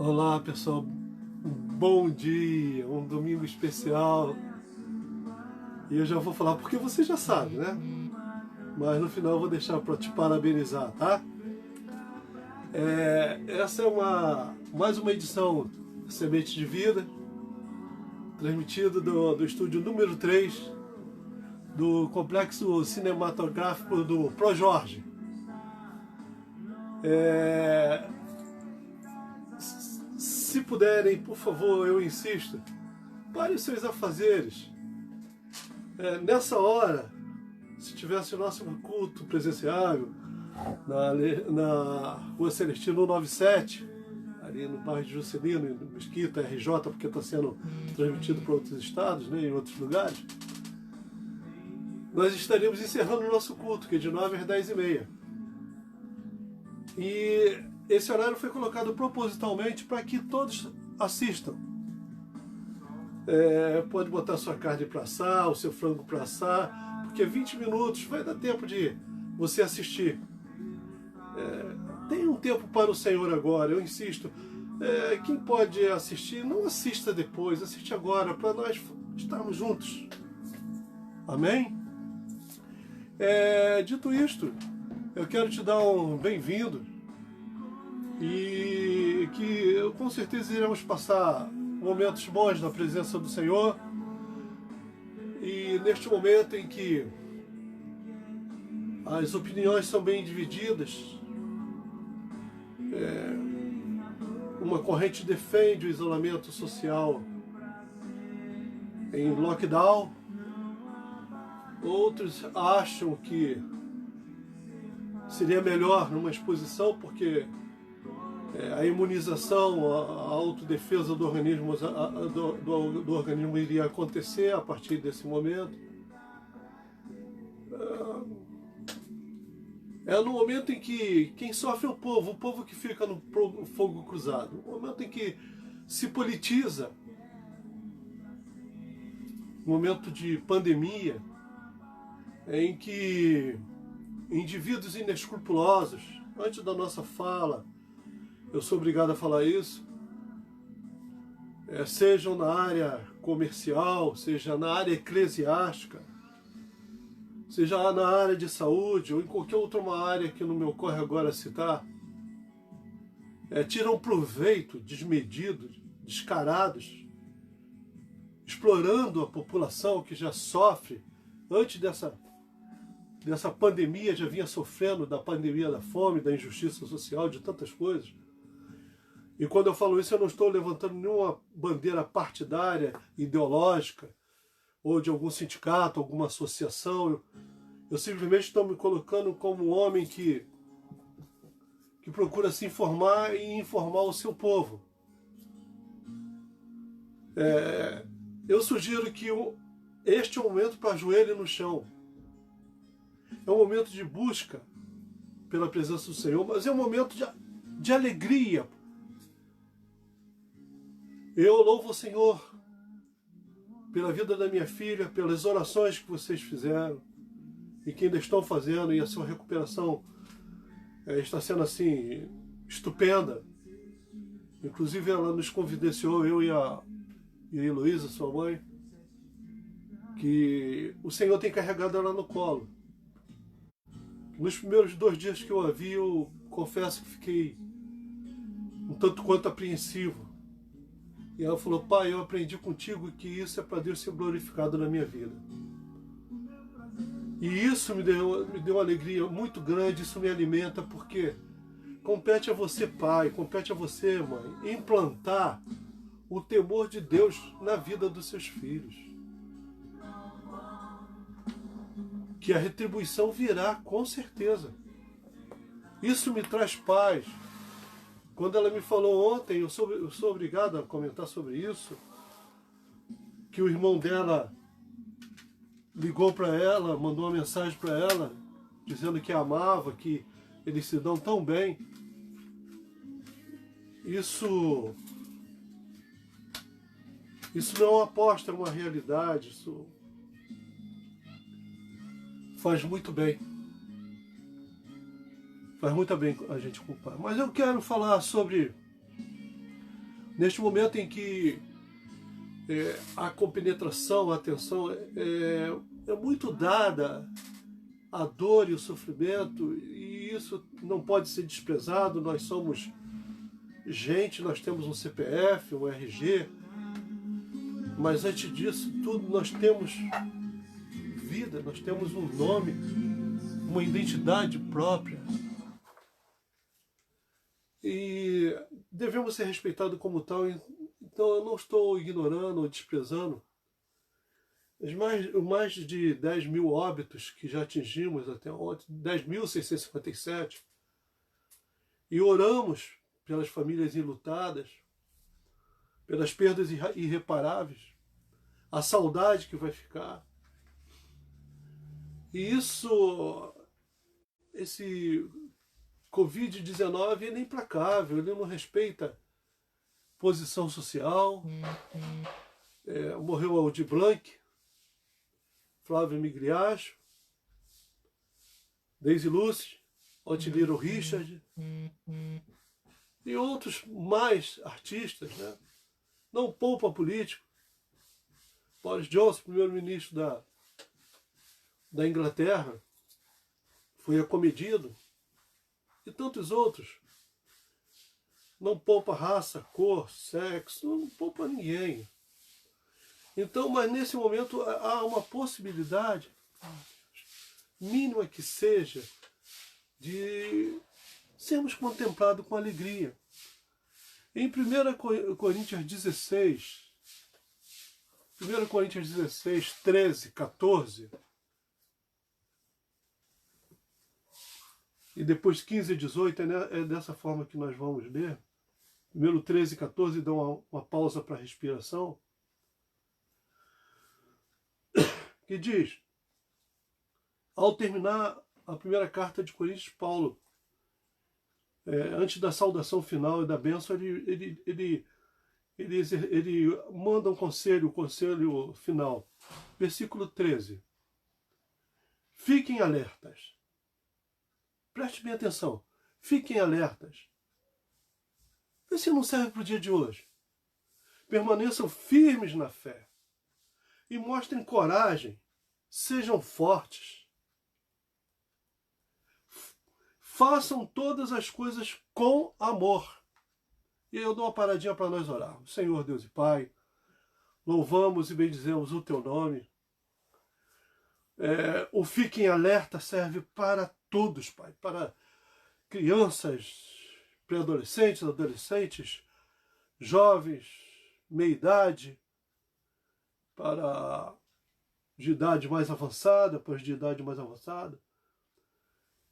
Olá pessoal, bom dia, um domingo especial. E eu já vou falar porque você já sabe, né? Mas no final eu vou deixar para te parabenizar, tá? Essa é mais uma edição Semente de Vida, transmitido do estúdio número 3 do Complexo Cinematográfico do Pro Jorge. Se puderem, por favor, eu insisto, pare os seus afazeres. Nessa hora, se tivesse o nosso culto presencial na Rua Celestino 197, ali no bairro de Juscelino, no Mesquita, RJ, porque está sendo transmitido para outros estados, né, em outros lugares, nós estaríamos encerrando o nosso culto, que é de 9 às 10h30. E esse horário foi colocado propositalmente para que todos assistam. Pode botar sua carne para assar, o seu frango para assar, porque 20 minutos vai dar tempo de você assistir. Tem um tempo para o Senhor agora, eu insisto. Quem pode assistir, não assista depois, assiste agora, para nós estarmos juntos. Amém? Dito isto, eu quero te dar um bem-vindo e que com certeza iremos passar momentos bons na presença do Senhor. E neste momento em que as opiniões são bem divididas, uma corrente defende o isolamento social em lockdown, outros acham que seria melhor numa exposição porque a imunização, a autodefesa do organismo, do organismo iria acontecer a partir desse momento. No momento em que quem sofre é o povo que fica no fogo cruzado. No momento em que se politiza, momento de pandemia, em que indivíduos inescrupulosos, antes da nossa fala, eu sou obrigado a falar isso, sejam na área comercial, seja na área eclesiástica, seja na área de saúde ou em qualquer outra área que não me ocorre agora citar, tiram proveito desmedido, descarados, explorando a população que já sofre, antes dessa pandemia, já vinha sofrendo da pandemia da fome, da injustiça social, de tantas coisas. E quando eu falo isso, eu não estou levantando nenhuma bandeira partidária, ideológica, ou de algum sindicato, alguma associação. Eu simplesmente estou me colocando como um homem que procura se informar e informar o seu povo. Eu sugiro que este é o momento para ajoelhar no chão. É um momento de busca pela presença do Senhor, mas é um momento de alegria. Eu louvo o Senhor pela vida da minha filha, pelas orações que vocês fizeram e que ainda estão fazendo, e a sua recuperação está sendo assim estupenda. Inclusive ela nos confidenciou, eu e a Heloísa, sua mãe, que o Senhor tem carregado ela no colo. Nos primeiros 2 dias que eu a vi, eu confesso que fiquei um tanto quanto apreensivo. E ela falou: pai, eu aprendi contigo que isso é para Deus ser glorificado na minha vida. E isso me deu uma alegria muito grande, isso me alimenta, porque compete a você, pai, compete a você, mãe, implantar o temor de Deus na vida dos seus filhos. Que a retribuição virá, com certeza. Isso me traz paz. Quando ela me falou ontem, eu sou obrigado a comentar sobre isso, que o irmão dela ligou para ela, mandou uma mensagem para ela, dizendo que a amava, que eles se dão tão bem. Isso não é uma aposta, é uma realidade. Isso faz muito bem. Faz muito bem a gente culpar. Mas eu quero falar sobre Neste momento em que a compenetração, a atenção é muito dada à dor e o sofrimento, e isso não pode ser desprezado. Nós somos gente, nós temos um CPF, um RG, mas antes disso tudo nós temos vida, nós temos um nome, uma identidade própria. E devemos ser respeitados como tal. Então eu não estou ignorando ou desprezando os mais de 10 mil óbitos que já atingimos até ontem, 10.657, e oramos pelas famílias enlutadas, pelas perdas irreparáveis, a saudade que vai ficar. E esse Covid-19, ele é implacável, ele não respeita posição social. Morreu Aldir Blanc, Flávio Migliaccio, Daisy Lúcia, Otiliro Richard e outros mais artistas, né? Não poupa político. Boris Johnson, primeiro-ministro da Inglaterra, foi acomedido, e tantos outros. Não poupa raça, cor, sexo, não poupa ninguém. Então, mas nesse momento há uma possibilidade, mínima que seja, de sermos contemplados com alegria. Em 1 Coríntios 16, 13, 14, e depois 15 e 18, é dessa forma que nós vamos ler. Primeiro 13 e 14, dá uma pausa para a respiração, que diz, ao terminar a primeira carta de Coríntios, Paulo, antes da saudação final e da bênção, ele manda um conselho, o conselho final. Versículo 13. Fiquem alertas. Preste bem atenção. Fiquem alertas. Esse não serve para o dia de hoje. Permaneçam firmes na fé. E mostrem coragem. Sejam fortes. Façam todas as coisas com amor. E eu dou uma paradinha para nós orarmos. Senhor Deus e Pai, louvamos e bendizemos o Teu nome. O Fiquem Alerta serve para todos, Pai. Para crianças, pré-adolescentes, adolescentes, jovens, meia-idade, para de idade mais avançada, para os de idade mais avançada.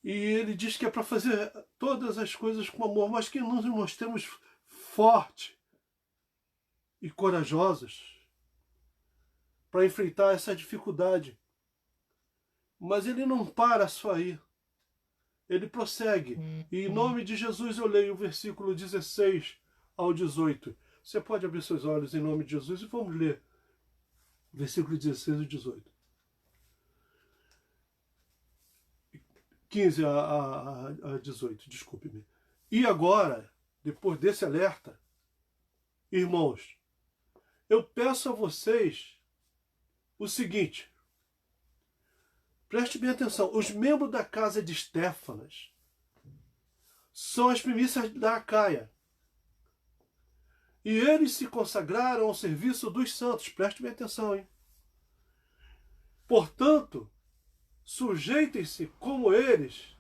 E ele diz que é para fazer todas as coisas com amor, mas que nós nos mostremos fortes e corajosos para enfrentar essa dificuldade. Mas ele não para só aí. Ele prossegue. E em nome de Jesus eu leio o versículo 16 ao 18. Você pode abrir seus olhos em nome de Jesus e vamos ler. Versículo 16 e 18. 15 a 18, desculpe-me. E agora, depois desse alerta, irmãos, eu peço a vocês o seguinte. Preste bem atenção. Os membros da casa de Estéfanas são as primícias da Acaia. E eles se consagraram ao serviço dos santos. Preste bem atenção, hein? Portanto, sujeitem-se como eles,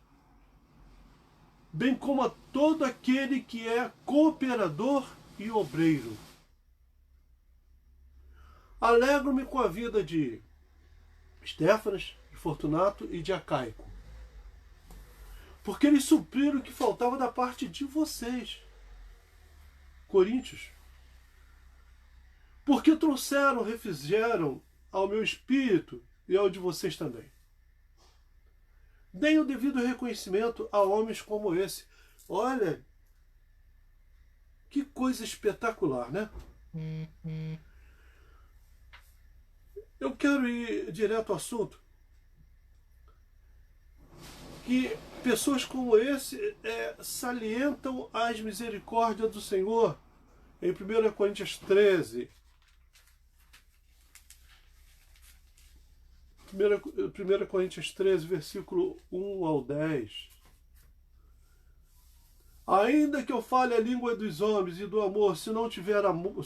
bem como a todo aquele que é cooperador e obreiro. Alegro-me com a vida de Estéfanas, de Fortunato e de Acaico, porque eles supriram o que faltava da parte de vocês, Coríntios, porque trouxeram, refizeram ao meu espírito e ao de vocês também. Deem o devido reconhecimento a homens como esse. Olha, que coisa espetacular, né? Eu quero ir direto ao assunto. Que pessoas como esse salientam as misericórdias do Senhor Em 1 Coríntios 13, 1 Coríntios 13, versículo 1 ao 10. Ainda que eu fale a língua dos homens e do amor, se não tiver amor,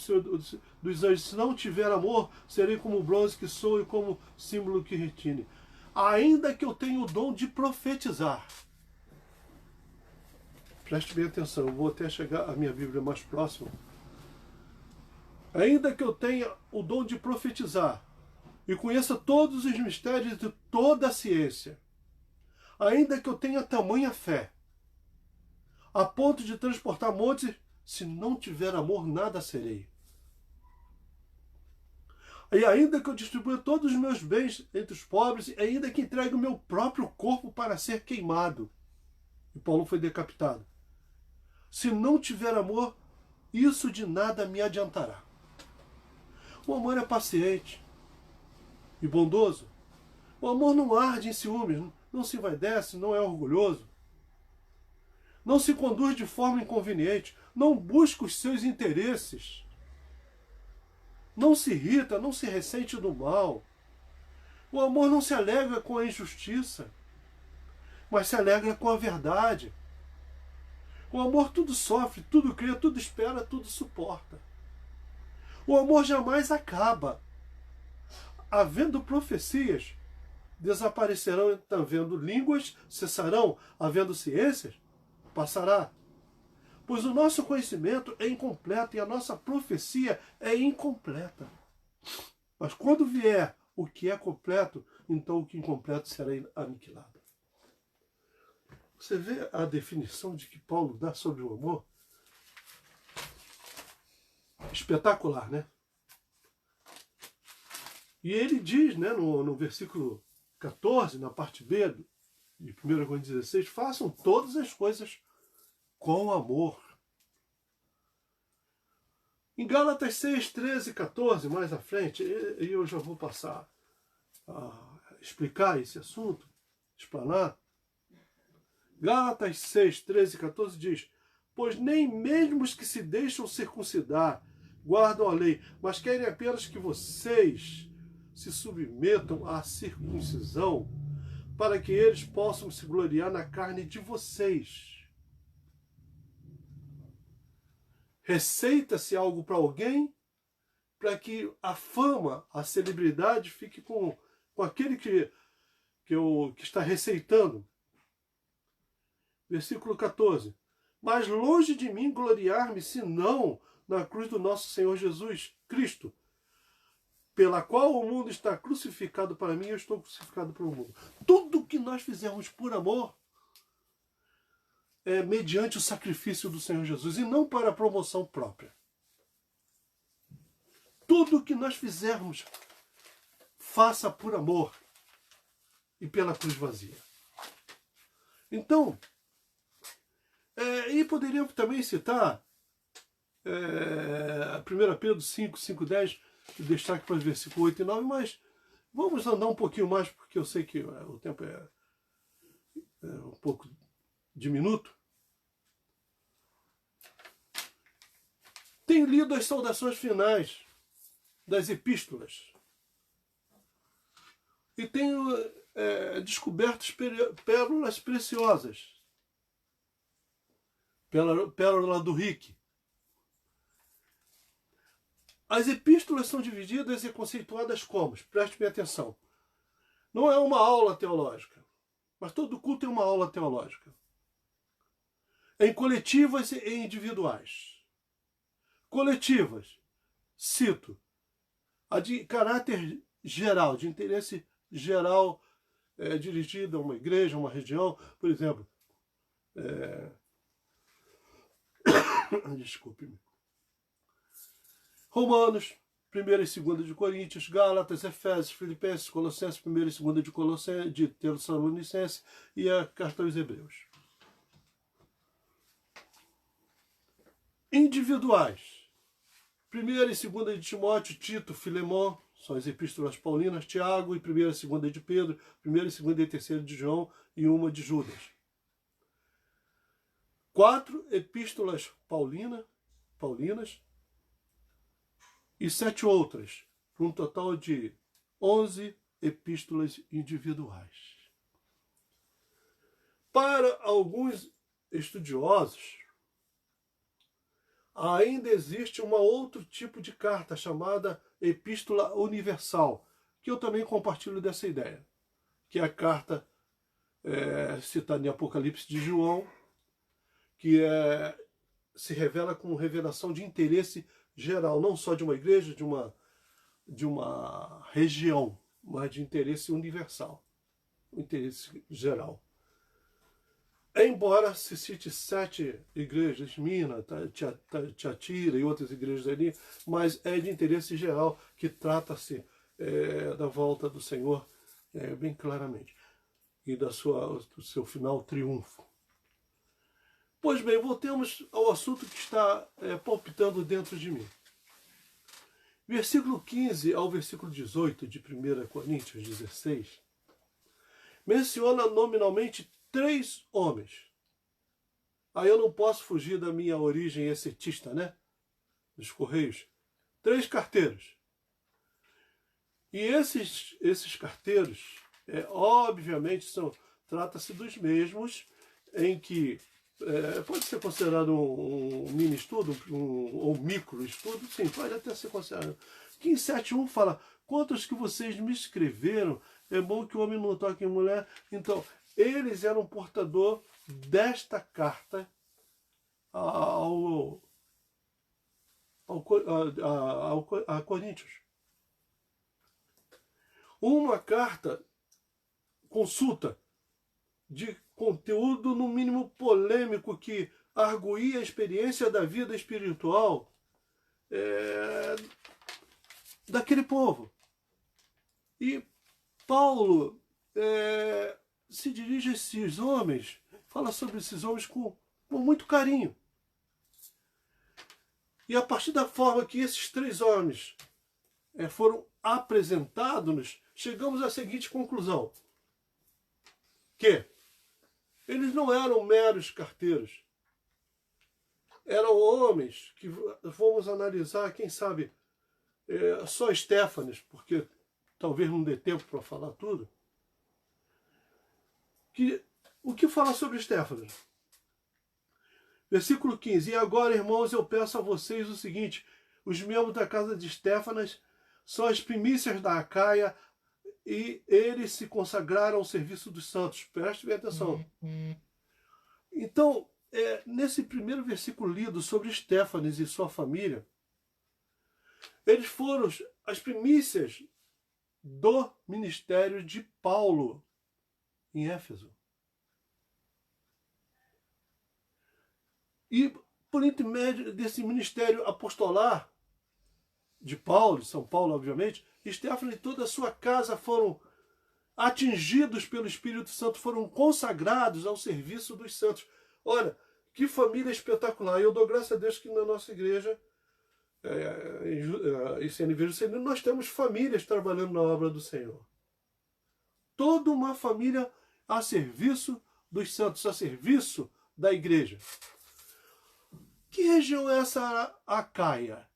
dos anjos, se não tiver amor, serei como o bronze que sou e como símbolo que retine. Ainda que eu tenha o dom de profetizar. Preste bem atenção, eu vou até chegar a minha Bíblia mais próxima. Ainda que eu tenha o dom de profetizar e conheça todos os mistérios de toda a ciência, ainda que eu tenha tamanha fé, a ponto de transportar montes, se não tiver amor, nada serei. E ainda que eu distribua todos os meus bens entre os pobres, e ainda que entregue o meu próprio corpo para ser queimado. E Paulo foi decapitado. Se não tiver amor, isso de nada me adiantará. O amor é paciente e bondoso. O amor não arde em ciúmes, não se envaidece, não é orgulhoso. Não se conduz de forma inconveniente, não busca os seus interesses. Não se irrita, não se ressente do mal. O amor não se alegra com a injustiça, mas se alegra com a verdade. O amor tudo sofre, tudo crê, tudo espera, tudo suporta. O amor jamais acaba. Havendo profecias, desaparecerão, havendo línguas, cessarão, havendo ciências, passará. Pois o nosso conhecimento é incompleto e a nossa profecia é incompleta. Mas quando vier o que é completo, então o que é incompleto será aniquilado. Você vê a definição de que Paulo dá sobre o amor? Espetacular, né? E ele diz, né, no versículo 14, na parte B de 1 Coríntios 16, façam todas as coisas com amor. Em Gálatas 6, 13 e 14, mais à frente, e eu já vou passar a explicar esse assunto, explanar. Gálatas 6, 13 e 14 diz: pois nem mesmo os que se deixam circuncidar guardam a lei, mas querem apenas que vocês se submetam à circuncisão, para que eles possam se gloriar na carne de vocês. Receita-se algo para alguém, para que a fama, a celebridade fique com aquele que está receitando. Versículo 14. Mas longe de mim gloriar-me, senão na cruz do nosso Senhor Jesus Cristo, pela qual o mundo está crucificado para mim e eu estou crucificado para o mundo. Tudo que nós fizermos por amor é mediante o sacrifício do Senhor Jesus e não para a promoção própria. Tudo que nós fizermos, faça por amor e pela cruz vazia. Então, e poderíamos também citar 1 Pedro 5, 5, 10, destaque para os versículos 8 e 9, mas vamos andar um pouquinho mais, porque eu sei que o tempo é um pouco diminuto. Tenho lido as saudações finais das epístolas e tenho descoberto pérolas preciosas. Pérola do Rick. As epístolas são divididas e conceituadas como? Preste bem atenção. Não é uma aula teológica, mas todo culto é uma aula teológica. Em coletivas e individuais. Coletivas, cito, a de caráter geral, de interesse geral, dirigida a uma igreja, a uma região, por exemplo, desculpe-me. Romanos, 1 e 2 de Coríntios, Gálatas, Efésios, Filipenses, Colossenses, 1 e 2 de Colossenses, de Tessalonicenses e a carta aos Hebreus. Individuais. 1 e 2 de Timóteo, Tito, Filemão, são as epístolas paulinas, Tiago, e 1 e 2 de Pedro, 1 e 2 e 3 de João e uma de Judas. 4 epístolas paulinas, e 7 outras, um total de 11 epístolas individuais. Para alguns estudiosos, ainda existe um outro tipo de carta chamada Epístola Universal, que eu também compartilho dessa ideia, que é a carta citada em Apocalipse de João, que se revela com revelação de interesse geral, não só de uma igreja, de uma região, mas de interesse universal, interesse geral. Embora se cite 7 igrejas, Mina, Tiatira e outras igrejas ali, mas é de interesse geral, que trata-se da volta do Senhor bem claramente, e do seu final triunfo. Pois bem, voltemos ao assunto que está palpitando dentro de mim. Versículo 15 ao versículo 18 de 1 Coríntios 16 menciona nominalmente 3 homens. Aí eu não posso fugir da minha origem exetista, né? Dos Correios. 3 carteiros. E esses carteiros, obviamente, trata-se dos mesmos em que pode ser considerado um mini estudo, ou micro estudo, sim, pode até ser considerado. Que em 7.1 fala, quantos que vocês me escreveram, é bom que o homem não toque em mulher. Então, eles eram portador desta carta a Coríntios. Uma carta, consulta, de conteúdo no mínimo polêmico, que arguía a experiência da vida espiritual daquele povo. E Paulo se dirige a esses homens, fala sobre esses homens com muito carinho. E a partir da forma que esses 3 homens foram apresentados, chegamos à seguinte conclusão: que eles não eram meros carteiros. Eram homens que vamos analisar, quem sabe, só Estéfanes, porque talvez não dê tempo para falar tudo. O que fala sobre Estéfanes? Versículo 15. E agora, irmãos, eu peço a vocês o seguinte: os membros da casa de Estéfanas são as primícias da Acaia, e eles se consagraram ao serviço dos santos. Preste bem atenção. Então, nesse primeiro versículo lido sobre Estéfanes e sua família, eles foram as primícias do ministério de Paulo em Éfeso. E por intermédio desse ministério apostolar de Paulo, de São Paulo, obviamente, Estéfanes e toda a sua casa foram atingidos pelo Espírito Santo, foram consagrados ao serviço dos santos. Olha, que família espetacular. Eu dou graças a Deus que na nossa igreja, em CNV do Senhor, nós temos famílias trabalhando na obra do Senhor. Toda uma família a serviço dos santos, a serviço da igreja. Que região é essa Acaia?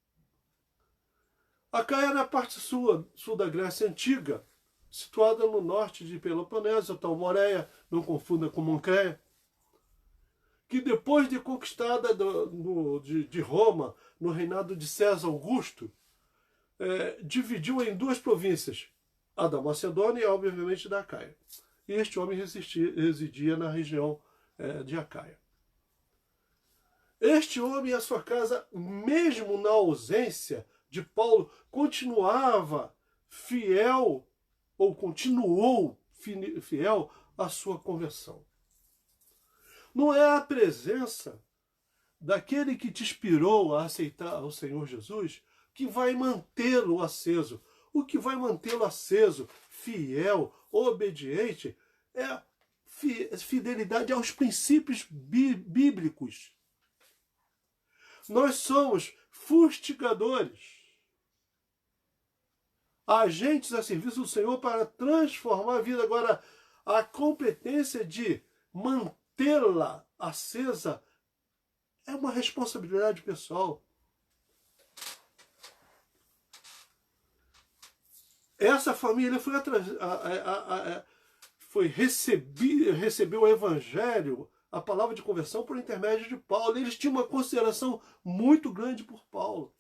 Acaia é na parte sul da Grécia Antiga, situada no norte de Peloponeso, tal Moreia, não confunda com Moncreia, que depois de conquistada de Roma, no reinado de César Augusto, dividiu em 2 províncias, a da Macedônia e, obviamente, da Acaia. E este homem residia na região de Acaia. Este homem e a sua casa, mesmo na ausência de Paulo, continuava fiel, ou continuou fiel à sua conversão. Não é a presença daquele que te inspirou a aceitar o Senhor Jesus que vai mantê-lo aceso. O que vai mantê-lo aceso, fiel, obediente, é fidelidade aos princípios bíblicos. Nós somos fustigadores, agentes a serviço do Senhor para transformar a vida. Agora, a competência de mantê-la acesa é uma responsabilidade pessoal. Essa família recebeu o evangelho, a palavra de conversão, por intermédio de Paulo. Eles tinham uma consideração muito grande por Paulo.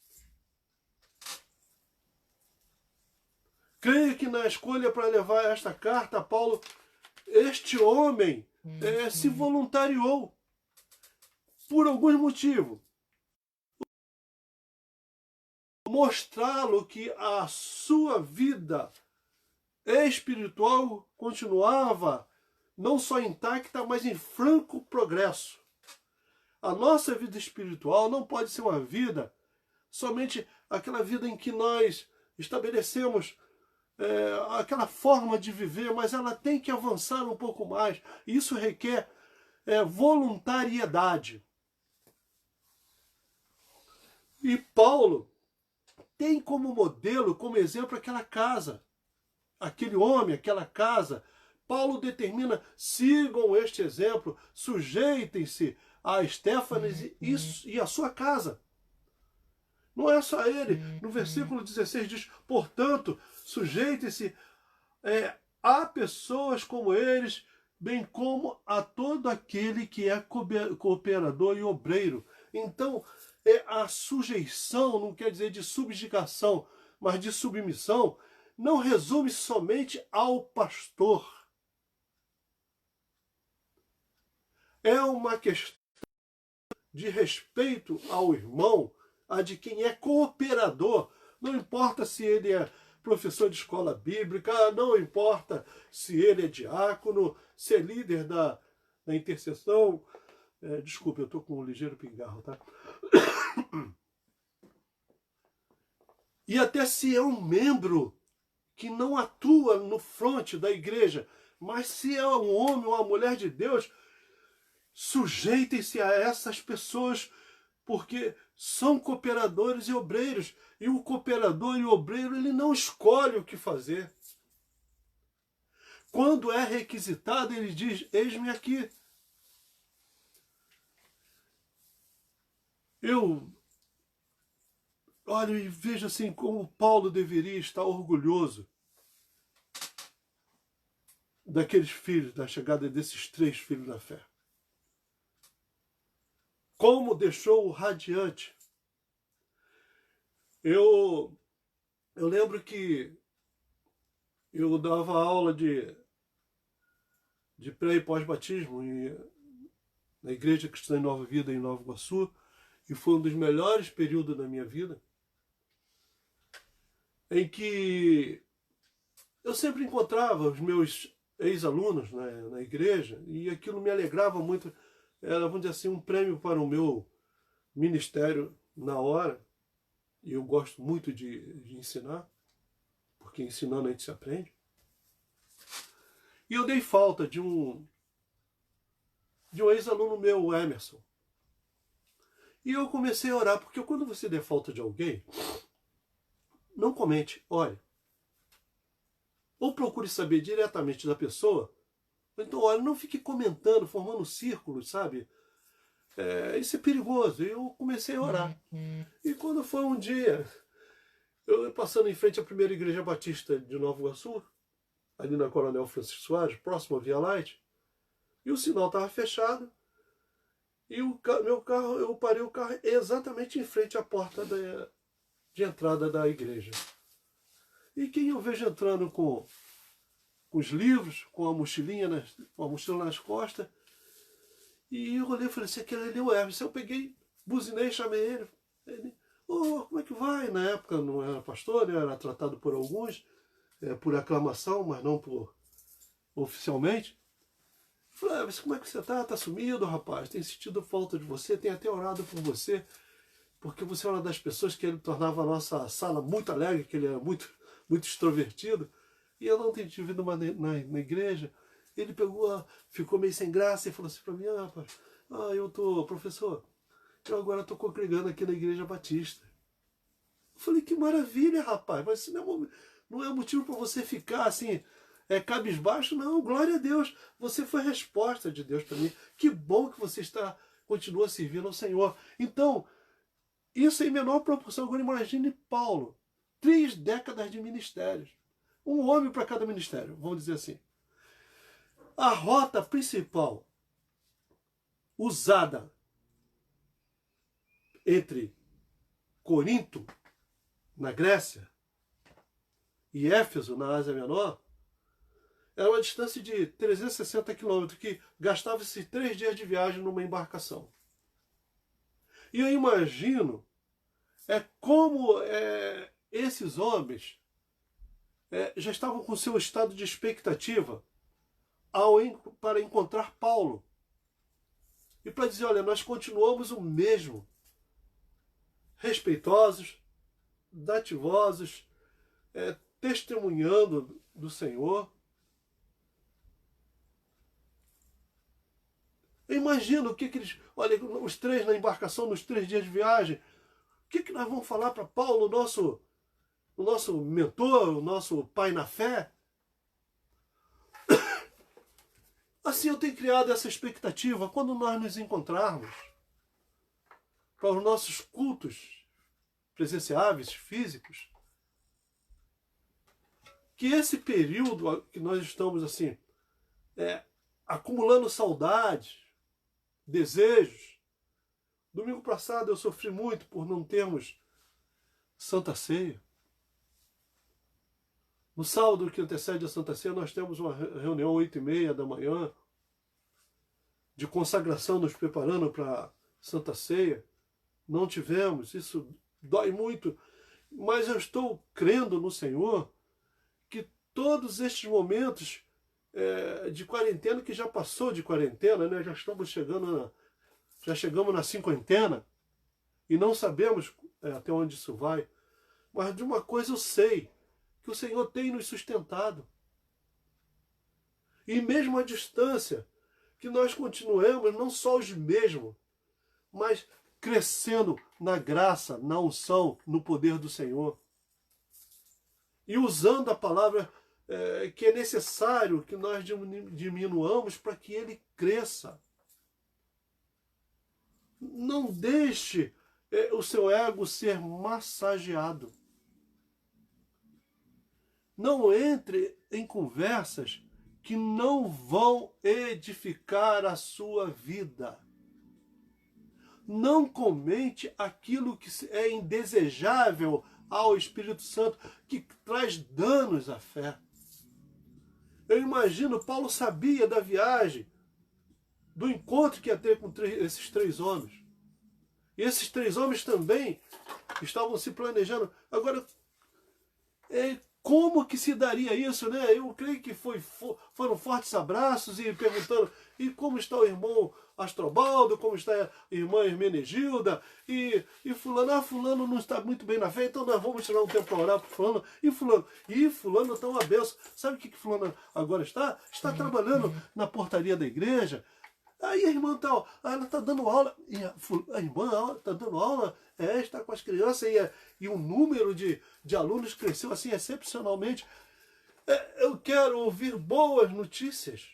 Creio que na escolha para levar esta carta a Paulo, este homem se voluntariou por algum motivo. Mostrá-lo que a sua vida espiritual continuava não só intacta, mas em franco progresso. A nossa vida espiritual não pode ser uma vida somente aquela vida em que nós estabelecemos aquela forma de viver, mas ela tem que avançar um pouco mais. Isso requer voluntariedade. E Paulo tem como modelo, como exemplo, aquela casa, aquele homem, aquela casa. Paulo determina, sigam este exemplo, sujeitem-se a Estéfanes e a sua casa. Não é só ele. No versículo 16 diz, portanto, sujeitem-se a pessoas como eles, bem como a todo aquele que é cooperador e obreiro. Então, a sujeição não quer dizer de subjugação, mas de submissão, não resume somente ao pastor. É uma questão de respeito ao irmão, a de quem é cooperador. Não importa se ele é professor de escola bíblica, não importa se ele é diácono, se é líder da intercessão. Desculpe, eu estou com um ligeiro pigarro, tá? E até se é um membro que não atua no fronte da igreja, mas se é um homem ou uma mulher de Deus, sujeitem-se a essas pessoas, porque são cooperadores e obreiros. E o cooperador e o obreiro, ele não escolhe o que fazer. Quando é requisitado, ele diz, eis-me aqui. Eu olho e vejo assim como Paulo deveria estar orgulhoso daqueles filhos, da chegada desses 3 filhos da fé. Como deixou-o radiante. Eu lembro que eu dava aula de pré e pós-batismo na Igreja Cristã em Nova Vida, em Nova Iguaçu, e foi um dos melhores períodos da minha vida, em que eu sempre encontrava os meus ex-alunos na igreja, e aquilo me alegrava muito. Era, vamos dizer assim, um prêmio para o meu ministério na hora. E eu gosto muito de ensinar, porque ensinando a gente se aprende. E eu dei falta de um ex-aluno meu, o Emerson. E eu comecei a orar, porque quando você der falta de alguém, não comente, olha. Ou procure saber diretamente da pessoa, ou então, olha, não fique comentando, formando círculos, sabe? Isso é perigoso. E eu comecei a orar. E quando foi um dia, eu passando em frente à primeira igreja batista de Nova Iguaçu, ali na Coronel Francisco Soares, próximo à Via Light, e o sinal estava fechado, e eu parei o carro exatamente em frente à porta de entrada da igreja. E quem eu vejo entrando com os livros, com a mochilinha, com a mochila nas costas, e eu olhei e falei assim, aquele ali é o Hermes. Eu peguei, buzinei, chamei ele. Ele, como é que vai? Na época não era pastor, né? Era tratado por alguns, por aclamação, mas não oficialmente. Eu falei, mas como é que você tá? Tá sumido, rapaz? Tem sentido falta de você, tem até orado por você, porque você é uma das pessoas que ele tornava a nossa sala muito alegre, que ele era muito, muito extrovertido, e eu não tenho te vindo na igreja. Ele ficou meio sem graça e falou assim para mim, rapaz, professor, eu agora estou congregando aqui na Igreja Batista. Eu falei, que maravilha, rapaz, mas isso não é motivo para você ficar assim, cabisbaixo, não, glória a Deus, você foi resposta de Deus para mim, que bom que você continua servindo ao Senhor. Então, isso em menor proporção. Agora imagine Paulo, 3 décadas de ministérios, Um homem para cada ministério, vamos dizer assim. A rota principal usada entre Corinto, na Grécia, e Éfeso, na Ásia Menor, era uma distância de 360 quilômetros, que gastava-se 3 dias de viagem numa embarcação. E eu imagino como esses homens já estavam com seu estado de expectativa para encontrar Paulo. E para dizer, olha, nós continuamos o mesmo, respeitosos, dativosos, testemunhando do Senhor. Eu imagino o que eles... Olha, os 3 na embarcação, nos 3 dias de viagem, o que nós vamos falar para Paulo, o nosso mentor, o nosso pai na fé? Assim eu tenho criado essa expectativa, quando nós nos encontrarmos para os nossos cultos presenciáveis, físicos, que esse período que nós estamos assim, acumulando saudades, desejos. Domingo passado eu sofri muito por não termos Santa Ceia. No sábado que antecede a Santa Ceia, nós temos uma reunião 8h30 da manhã, de consagração, nos preparando para a Santa Ceia. Não tivemos, isso dói muito, mas eu estou crendo no Senhor que todos estes momentos de quarentena, que já passou de quarentena, né? Já chegamos na cinquentena, e não sabemos até onde isso vai, mas de uma coisa eu sei, que o Senhor tem nos sustentado. E mesmo à distância, que nós continuemos não só os mesmos, mas crescendo na graça, na unção, no poder do Senhor. E usando a palavra que é necessário que nós diminuamos para que ele cresça. Não deixe o seu ego ser massageado. Não entre em conversas que não vão edificar a sua vida. Não comente aquilo que é indesejável ao Espírito Santo, que traz danos à fé. Eu imagino, Paulo sabia da viagem, do encontro que ia ter com esses 3 homens. E esses 3 homens também estavam se planejando. Agora, como que se daria isso, né? Eu creio que foram fortes abraços e perguntando, e como está o irmão Astrobaldo, como está a irmã Hermenegilda, e fulano, fulano não está muito bem na fé, então nós vamos tirar um tempo para orar para fulano, e fulano está uma benção. Sabe o que fulano agora está? Está trabalhando na portaria da igreja. Aí a irmã tal, ela está dando aula, e a irmã está dando aula, está com as crianças, e o número de alunos cresceu assim excepcionalmente. Eu quero ouvir boas notícias.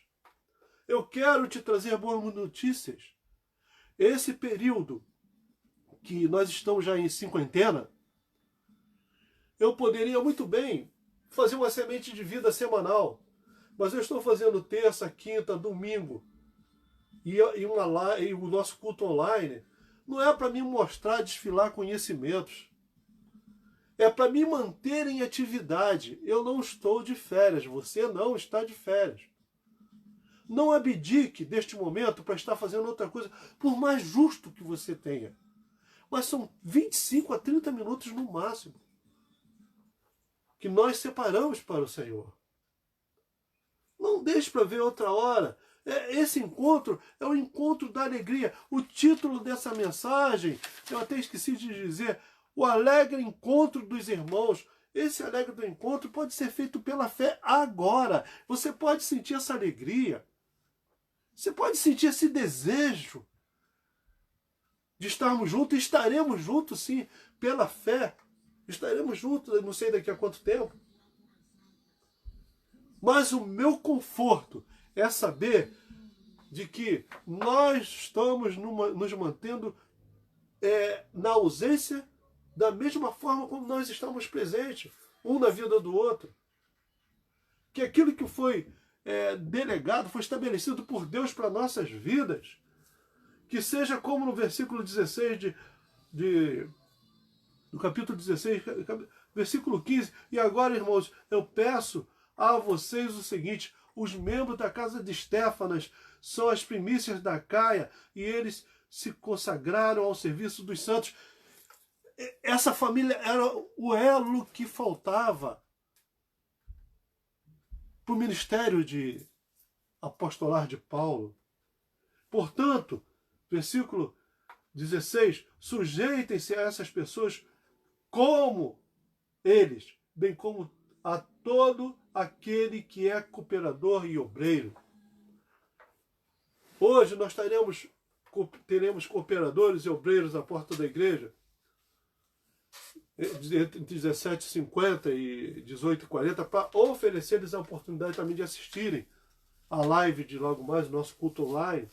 Eu quero te trazer boas notícias. Esse período que nós estamos já em cinquentena, eu poderia muito bem fazer uma semente de vida semanal, mas eu estou fazendo terça, quinta, domingo, e o nosso culto online não é para me mostrar, desfilar conhecimentos. É para me manter em atividade. Eu não estou de férias, você não está de férias. Não abdique deste momento para estar fazendo outra coisa, por mais justo que você tenha. Mas são 25 a 30 minutos no máximo que nós separamos para o Senhor. Não deixe para ver outra hora. Esse encontro é o encontro da alegria. O título dessa mensagem, eu até esqueci de dizer, o alegre encontro dos irmãos. Esse alegre encontro pode ser feito pela fé agora. Você pode sentir essa alegria. Você pode sentir esse desejo de estarmos juntos. E estaremos juntos, sim, pela fé. Estaremos juntos, eu não sei daqui a quanto tempo. Mas o meu conforto é saber de que nós estamos nos mantendo na ausência da mesma forma como nós estamos presentes, um na vida do outro. que aquilo que foi delegado, foi estabelecido por Deus para nossas vidas, que seja como no versículo 16 do capítulo 16, versículo 15. E agora, irmãos, eu peço a vocês o seguinte: os membros da casa de Estéfanas são as primícias da Caia e eles se consagraram ao serviço dos santos. Essa família era o elo que faltava para o ministério de apostolar de Paulo. Portanto, versículo 16, sujeitem-se a essas pessoas como eles, bem como a todo aquele que é cooperador e obreiro. Hoje nós teremos cooperadores e obreiros à porta da igreja, entre 17h50 e 18h40, para oferecer-lhes a oportunidade também de assistirem a live de logo mais, nosso culto online.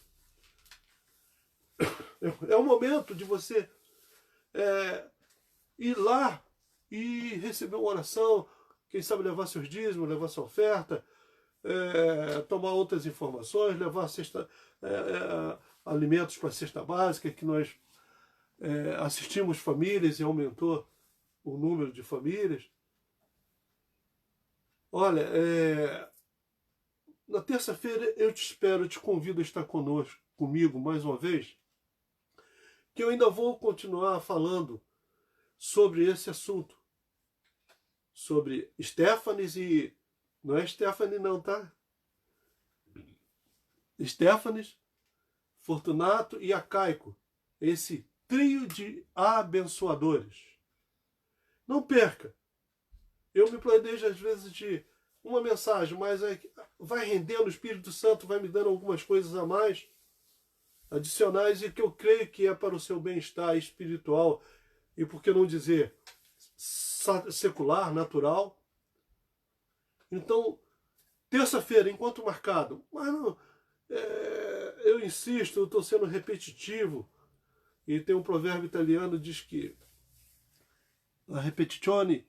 É o momento de você ir lá e receber uma oração, quem sabe levar seus dízimos, levar sua oferta, tomar outras informações, levar alimentos para a cesta básica, que nós assistimos famílias e aumentou o número de famílias. Olha, na terça-feira eu te espero, te convido a estar comigo mais uma vez, que eu ainda vou continuar falando sobre esse assunto, sobre Estéfanes e... Não é Stephanie não, tá? Estéfanes, Fortunato e Acaico, esse trio de abençoadores. Não perca. Eu me planejo às vezes de uma mensagem, mas vai rendendo, o Espírito Santo vai me dando algumas coisas a mais, adicionais, e que eu creio que é para o seu bem-estar espiritual e, por que não dizer, secular, natural. Então, terça-feira, enquanto marcado, mas não, eu insisto, eu estou sendo repetitivo, e tem um provérbio italiano que diz que a repetizione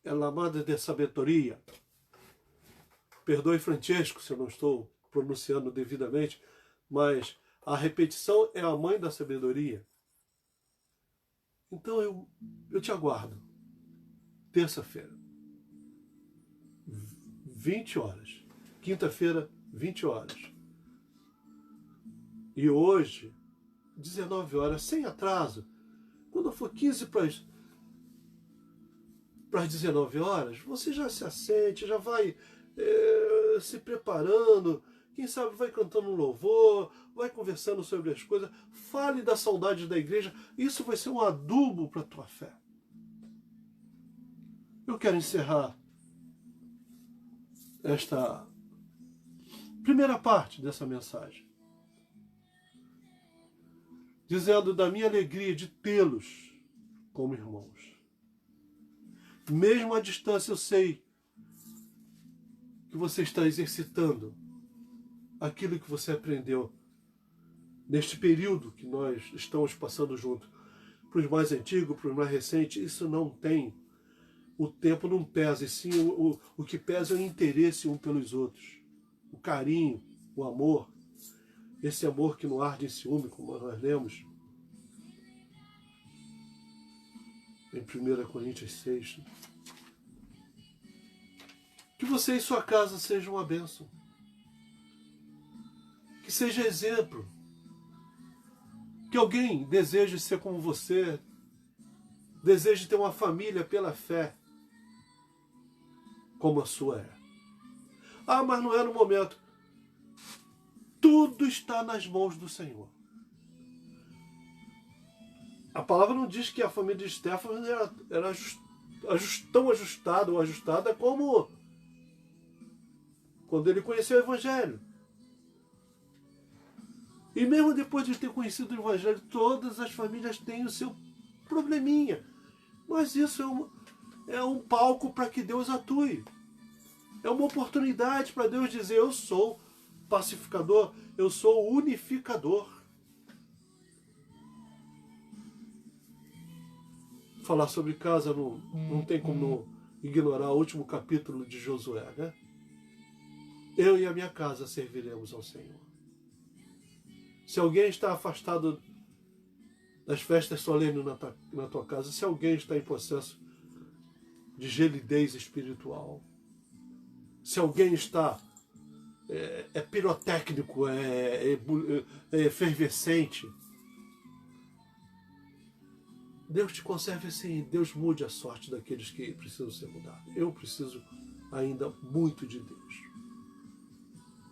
é la madre de sabedoria. Perdoe Francesco se eu não estou pronunciando devidamente, mas a repetição é a mãe da sabedoria. Então eu te aguardo, terça-feira, 20 horas. Quinta-feira, 20 horas. E hoje, 19 horas, sem atraso. Quando for 15 para as 19 horas, você já se assente, já vai se preparando, quem sabe vai cantando um louvor, vai conversando sobre as coisas, fale da saudade da igreja. Isso vai ser um adubo para a tua fé. Eu quero encerrar esta primeira parte dessa mensagem dizendo da minha alegria de tê-los como irmãos. Mesmo à distância, eu sei que você está exercitando aquilo que você aprendeu neste período que nós estamos passando junto. Para os mais antigos, para os mais recentes, isso não tem. O tempo não pesa, e sim o que pesa é o interesse um pelos outros. O carinho, o amor. Esse amor que não arde em ciúme, como nós lemos em 1 Coríntios 6. Que você e sua casa sejam uma bênção. Que seja exemplo. Que alguém deseje ser como você, deseje ter uma família pela fé, como a sua é. Ah, mas não é no momento. Tudo está nas mãos do Senhor. A palavra não diz que a família de Estéfanas era tão ajustada ou ajustada como quando ele conheceu o Evangelho. E mesmo depois de ter conhecido o Evangelho, todas as famílias têm o seu probleminha. Mas isso é um palco para que Deus atue. É uma oportunidade para Deus dizer: eu sou pacificador, eu sou unificador. Falar sobre casa não tem como ignorar o último capítulo de Josué, né? eu e a minha casa serviremos ao Senhor. Se alguém está afastado das festas solenes na tua casa, se alguém está em processo de gelidez espiritual, se alguém está pirotécnico, efervescente, Deus te conserve assim, Deus mude a sorte daqueles que precisam ser mudados. Eu preciso ainda muito de Deus.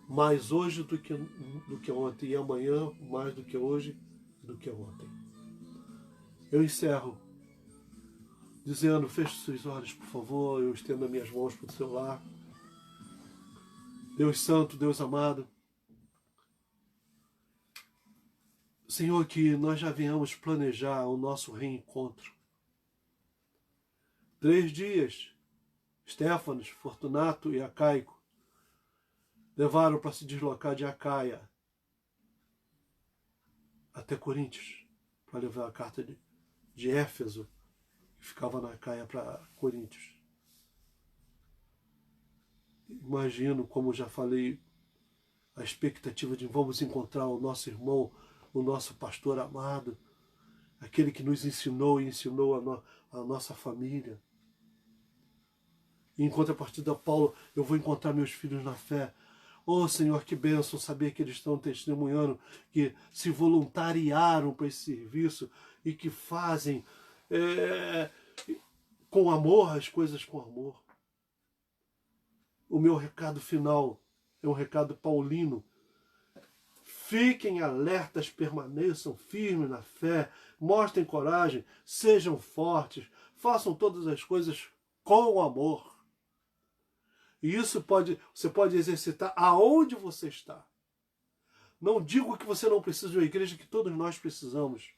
Mais hoje do que ontem, e amanhã mais do que hoje, do que ontem. Eu encerro dizendo, feche seus olhos, por favor, eu estendo as minhas mãos para o seu lar. Deus Santo, Deus amado, Senhor, que nós já venhamos planejar o nosso reencontro. 3 dias, Stefanos, Fortunato e Acaico levaram para se deslocar de Acaia até Coríntios, para levar a carta de Éfeso, que ficava na Acaia, para Coríntios. Imagino, como já falei, a expectativa de vamos encontrar o nosso irmão, o nosso pastor amado, aquele que nos ensinou e ensinou a nossa família. E em contrapartida, Paulo, eu vou encontrar meus filhos na fé. Oh, Senhor, que bênção saber que eles estão testemunhando, que se voluntariaram para esse serviço e que fazem com amor as coisas com amor. O meu recado final é um recado paulino. Fiquem alertas, permaneçam firmes na fé, mostrem coragem, sejam fortes, façam todas as coisas com amor. E isso você pode exercitar aonde você está. Não digo que você não precisa de uma igreja, que todos nós precisamos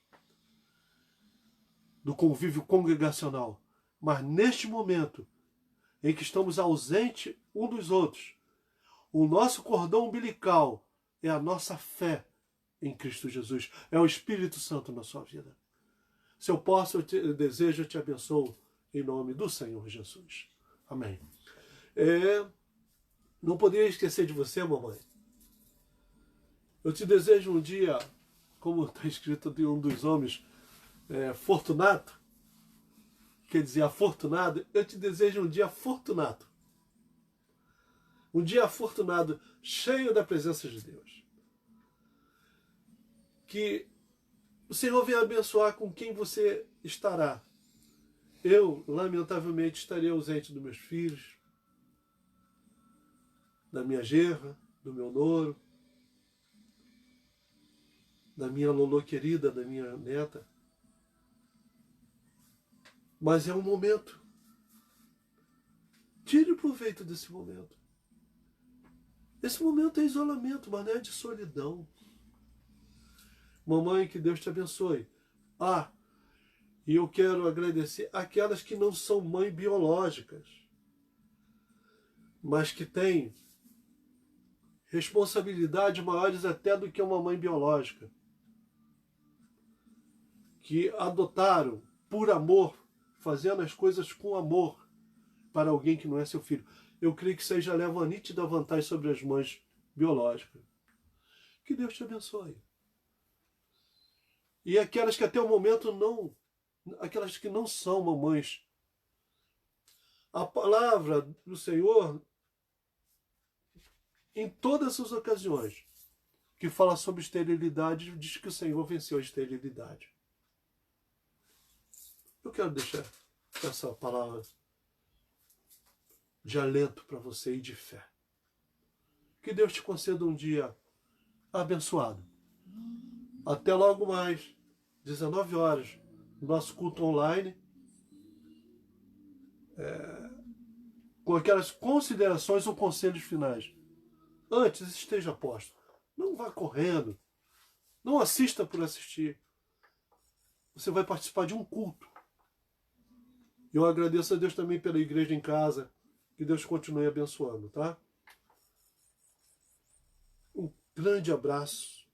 do convívio congregacional. Mas neste momento em que estamos ausentes um dos outros, o nosso cordão umbilical é a nossa fé em Cristo Jesus. É o Espírito Santo na sua vida. Se eu posso, eu desejo, eu te abençoo em nome do Senhor Jesus. Amém. Não poderia esquecer de você, mamãe. Eu te desejo um dia, como está escrito de um dos homens, fortunato, quer dizer afortunado, eu te desejo um dia afortunado. Um dia afortunado, cheio da presença de Deus. Que o Senhor venha abençoar com quem você estará. Eu, lamentavelmente, estarei ausente dos meus filhos, da minha genra, do meu noro, da minha Lolô querida, da minha neta. Mas é um momento. Tire proveito desse momento. Esse momento é isolamento, mas não é de solidão. Mamãe, que Deus te abençoe. E eu quero agradecer aquelas que não são mães biológicas, mas que têm responsabilidades maiores até do que uma mãe biológica, que adotaram por amor, fazendo as coisas com amor para alguém que não é seu filho. Eu creio que isso aí já leva uma nítida vantagem sobre as mães biológicas. Que Deus te abençoe. E aquelas que até o momento aquelas que não são mamães. A palavra do Senhor, em todas as ocasiões que fala sobre esterilidade, diz que o Senhor venceu a esterilidade. Eu quero deixar essa palavra de alento para você e de fé. Que Deus te conceda um dia abençoado. Até logo mais, 19 horas, nosso culto online. Com aquelas considerações ou conselhos finais. Antes, esteja posto. Não vá correndo. Não assista por assistir. Você vai participar de um culto. Eu agradeço a Deus também pela igreja em casa. Que Deus continue abençoando, tá? Um grande abraço.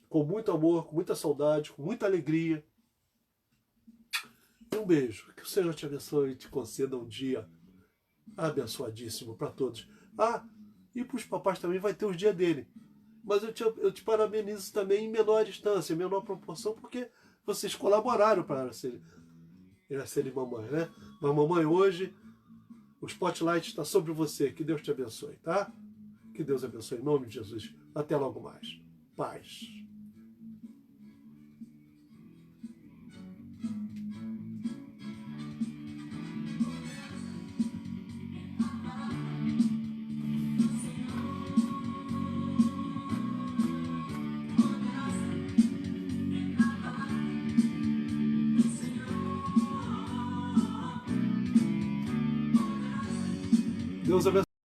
Com muito amor, com muita saudade, com muita alegria. E um beijo. Que o Senhor te abençoe e te conceda um dia abençoadíssimo para todos. Ah, e para os papais também vai ter os dias dele. Mas eu te parabenizo também em menor distância, em menor proporção, porque vocês colaboraram para serem mamãe, né? Mas mamãe, hoje o spotlight está sobre você. Que Deus te abençoe, tá? Que Deus abençoe em nome de Jesus. Até logo mais. Paz.